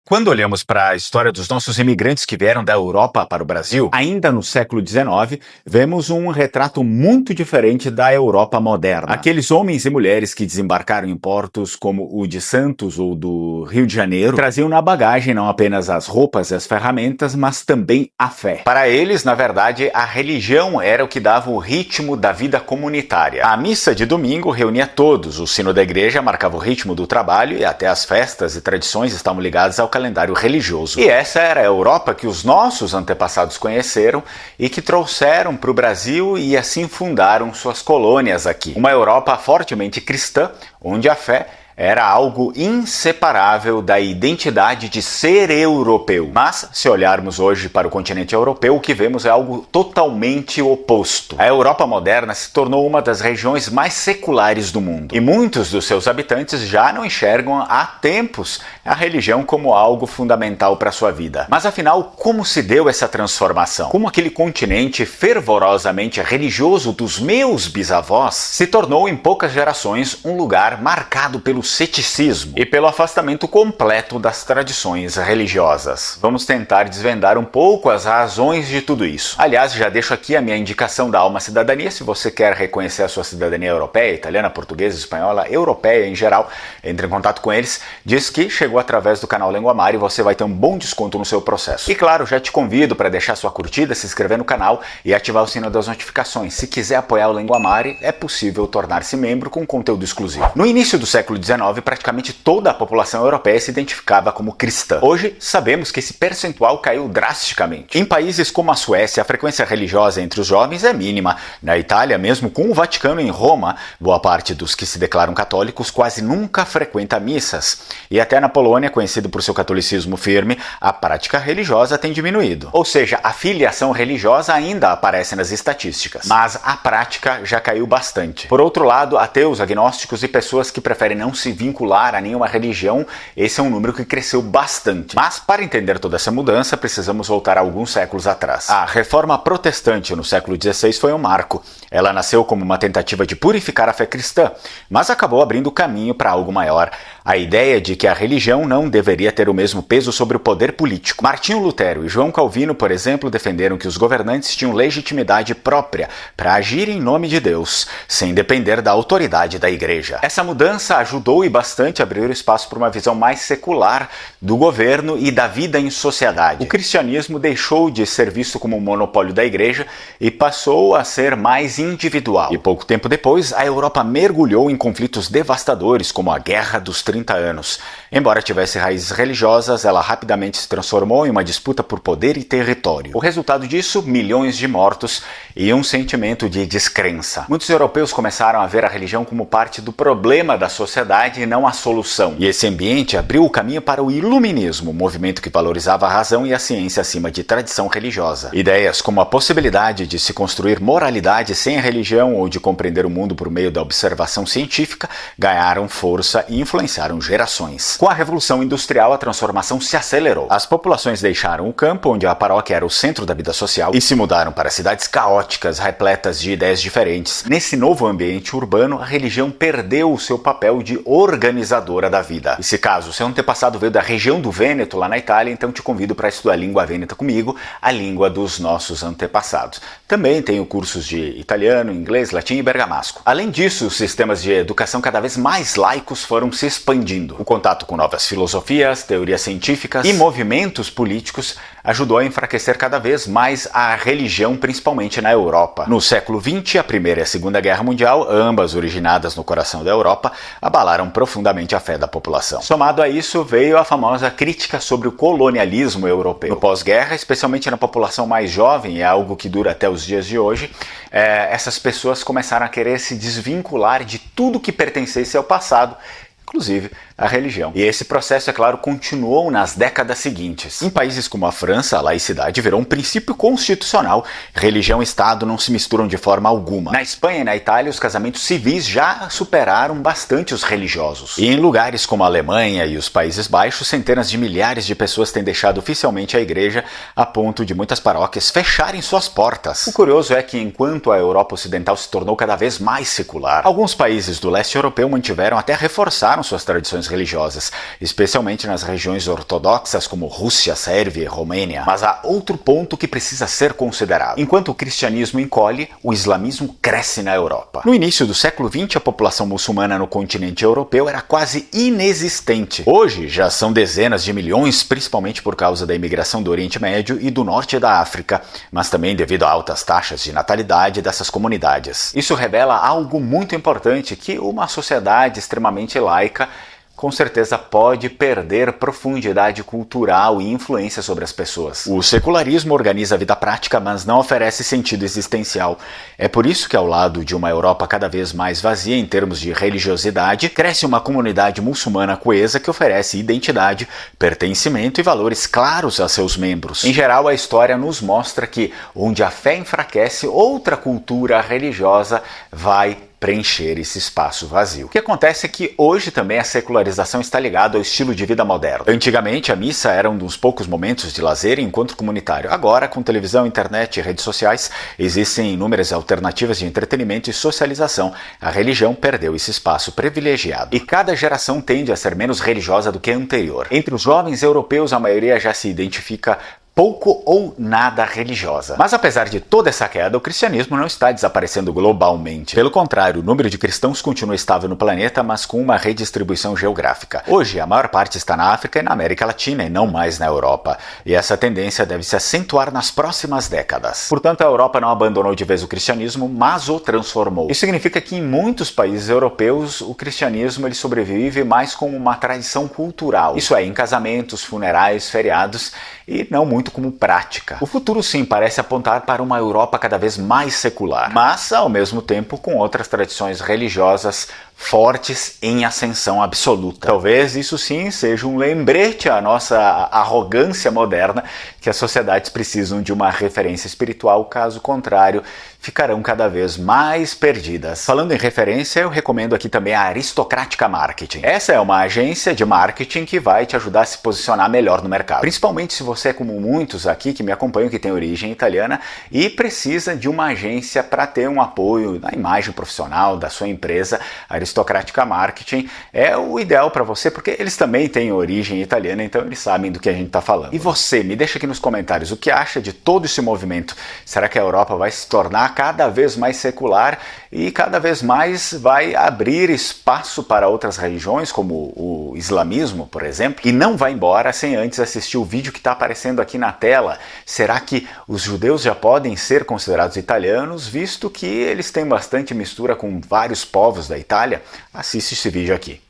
Quando olhamos para a história dos nossos imigrantes que vieram da Europa para o Brasil, ainda no século XIX, vemos um retrato muito diferente da Europa moderna. Aqueles homens e mulheres que desembarcaram em portos como o de Santos ou do Rio de Janeiro traziam na bagagem não apenas as roupas e as ferramentas, mas também a fé. Para eles, na verdade, a religião era o que dava o ritmo da vida comunitária. A missa de domingo reunia todos, o sino da igreja marcava o ritmo do trabalho e até as festas e tradições estavam ligadas ao calendário religioso. E essa era a Europa que os nossos antepassados conheceram e que trouxeram para o Brasil e assim fundaram suas colônias aqui. Uma Europa fortemente cristã, onde a fé era algo inseparável da identidade de ser europeu. Mas, se olharmos hoje para o continente europeu, o que vemos é algo totalmente oposto. A Europa moderna se tornou uma das regiões mais seculares do mundo. E muitos dos seus habitantes já não enxergam há tempos a religião como algo fundamental para a sua vida. Mas afinal, como se deu essa transformação? Como aquele continente fervorosamente religioso dos meus bisavós se tornou em poucas gerações um lugar marcado pelo ceticismo e pelo afastamento completo das tradições religiosas. Vamos tentar desvendar um pouco as razões de tudo isso. Aliás, já deixo aqui a minha indicação da Alma Cidadania. Se você quer reconhecer a sua cidadania europeia, italiana, portuguesa, espanhola, europeia em geral, entre em contato com eles. Diz que chegou através do canal Lenguamar e você vai ter um bom desconto no seu processo. E claro, já te convido para deixar sua curtida, se inscrever no canal e ativar o sino das notificações. Se quiser apoiar o Lenguamar, é possível tornar-se membro com conteúdo exclusivo. No início do século XIX, praticamente toda a população europeia se identificava como cristã. Hoje, sabemos que esse percentual caiu drasticamente. Em países como a Suécia, a frequência religiosa entre os jovens é mínima. Na Itália, mesmo com o Vaticano em Roma, boa parte dos que se declaram católicos quase nunca frequenta missas. E até na Polônia, conhecido por seu catolicismo firme, a prática religiosa tem diminuído. Ou seja, a filiação religiosa ainda aparece nas estatísticas, mas a prática já caiu bastante. Por outro lado, ateus, agnósticos e pessoas que preferem não se vincular a nenhuma religião, esse é um número que cresceu bastante. Mas para entender toda essa mudança, precisamos voltar alguns séculos atrás. A Reforma Protestante no século XVI foi um marco. Ela nasceu como uma tentativa de purificar a fé cristã, mas acabou abrindo caminho para algo maior. A ideia de que a religião não deveria ter o mesmo peso sobre o poder político. Martinho Lutero e João Calvino, por exemplo, defenderam que os governantes tinham legitimidade própria para agir em nome de Deus, sem depender da autoridade da igreja. Essa mudança ajudou e bastante a abrir espaço para uma visão mais secular do governo e da vida em sociedade. O cristianismo deixou de ser visto como um monopólio da igreja e passou a ser mais individual. E pouco tempo depois, a Europa mergulhou em conflitos devastadores, como a Guerra dos 30 anos. Embora tivesse raízes religiosas, ela rapidamente se transformou em uma disputa por poder e território. O resultado disso, milhões de mortos e um sentimento de descrença. Muitos europeus começaram a ver a religião como parte do problema da sociedade e não a solução. E esse ambiente abriu o caminho para o iluminismo, um movimento que valorizava a razão e a ciência acima de tradição religiosa. Ideias como a possibilidade de se construir moralidade sem a religião ou de compreender o mundo por meio da observação científica ganharam força e influenciaram gerações. Com a Revolução Industrial, a transformação se acelerou. As populações deixaram o campo, onde a paróquia era o centro da vida social, e se mudaram para cidades caóticas, repletas de ideias diferentes. Nesse novo ambiente urbano, a religião perdeu o seu papel de organizadora da vida. E se caso seu antepassado veio da região do Vêneto, lá na Itália, então te convido para estudar a língua vêneta comigo, a língua dos nossos antepassados. Também tenho cursos de italiano, inglês, latim e bergamasco. Além disso, os sistemas de educação cada vez mais laicos foram se expandindo. O contato com novas filosofias, teorias científicas e movimentos políticos ajudou a enfraquecer cada vez mais a religião, principalmente na Europa. No século XX, a Primeira e a Segunda Guerra Mundial, ambas originadas no coração da Europa, abalaram profundamente a fé da população. Somado a isso, veio a famosa crítica sobre o colonialismo europeu. No pós-guerra, especialmente na população mais jovem, é algo que dura até os dias de hoje, essas pessoas começaram a querer se desvincular de tudo que pertencesse ao passado, inclusive a religião. E esse processo, é claro, continuou nas décadas seguintes. Em países como a França, a laicidade virou um princípio constitucional. Religião e Estado não se misturam de forma alguma. Na Espanha e na Itália, os casamentos civis já superaram bastante os religiosos. E em lugares como a Alemanha e os Países Baixos, centenas de milhares de pessoas têm deixado oficialmente a igreja, a ponto de muitas paróquias fecharem suas portas. O curioso é que, enquanto a Europa Ocidental se tornou cada vez mais secular, alguns países do leste europeu mantiveram até reforçaram conservaram suas tradições religiosas, especialmente nas regiões ortodoxas como Rússia, Sérvia e Romênia. Mas há outro ponto que precisa ser considerado. Enquanto o cristianismo encolhe, o islamismo cresce na Europa. No início do século XX, a população muçulmana no continente europeu era quase inexistente. Hoje já são dezenas de milhões, principalmente por causa da imigração do Oriente Médio e do norte da África, mas também devido a altas taxas de natalidade dessas comunidades. Isso revela algo muito importante, que uma sociedade extremamente laica com certeza pode perder profundidade cultural e influência sobre as pessoas. O secularismo organiza a vida prática, mas não oferece sentido existencial. É por isso que, ao lado de uma Europa cada vez mais vazia em termos de religiosidade, cresce uma comunidade muçulmana coesa que oferece identidade, pertencimento e valores claros a seus membros. Em geral, a história nos mostra que, onde a fé enfraquece, outra cultura religiosa vai preencher esse espaço vazio. O que acontece é que hoje também a secularização está ligada ao estilo de vida moderno. Antigamente a missa era um dos poucos momentos de lazer e encontro comunitário. Agora, com televisão, internet e redes sociais, existem inúmeras alternativas de entretenimento e socialização. A religião perdeu esse espaço privilegiado. E cada geração tende a ser menos religiosa do que a anterior. Entre os jovens europeus, a maioria já se identifica pouco ou nada religiosa. Mas apesar de toda essa queda, o cristianismo não está desaparecendo globalmente. Pelo contrário, o número de cristãos continua estável no planeta, mas com uma redistribuição geográfica. Hoje, a maior parte está na África e na América Latina, e não mais na Europa. E essa tendência deve se acentuar nas próximas décadas. Portanto, a Europa não abandonou de vez o cristianismo, mas o transformou. Isso significa que em muitos países europeus, o cristianismo ele sobrevive mais como uma tradição cultural. Isso é, em casamentos, funerais, feriados, e não muito como prática. O futuro sim parece apontar para uma Europa cada vez mais secular, mas ao mesmo tempo com outras tradições religiosas fortes em ascensão absoluta. Talvez isso sim seja um lembrete à nossa arrogância moderna, que as sociedades precisam de uma referência espiritual, caso contrário, ficarão cada vez mais perdidas. Falando em referência, eu recomendo aqui também a Aristocrática Marketing. Essa é uma agência de marketing que vai te ajudar a se posicionar melhor no mercado. Principalmente se você é como muitos aqui que me acompanham, que tem origem italiana e precisa de uma agência para ter um apoio na imagem profissional da sua empresa. A Aristocrática Marketing é o ideal para você, porque eles também têm origem italiana, então eles sabem do que a gente está falando. E você, me deixa aqui nos comentários o que acha de todo esse movimento. Será que a Europa vai se tornar cada vez mais secular e cada vez mais vai abrir espaço para outras religiões, como o islamismo, por exemplo, e não vai embora sem antes assistir o vídeo que está aparecendo aqui na tela? Será que os judeus já podem ser considerados italianos, visto que eles têm bastante mistura com vários povos da Itália? Assiste esse vídeo aqui.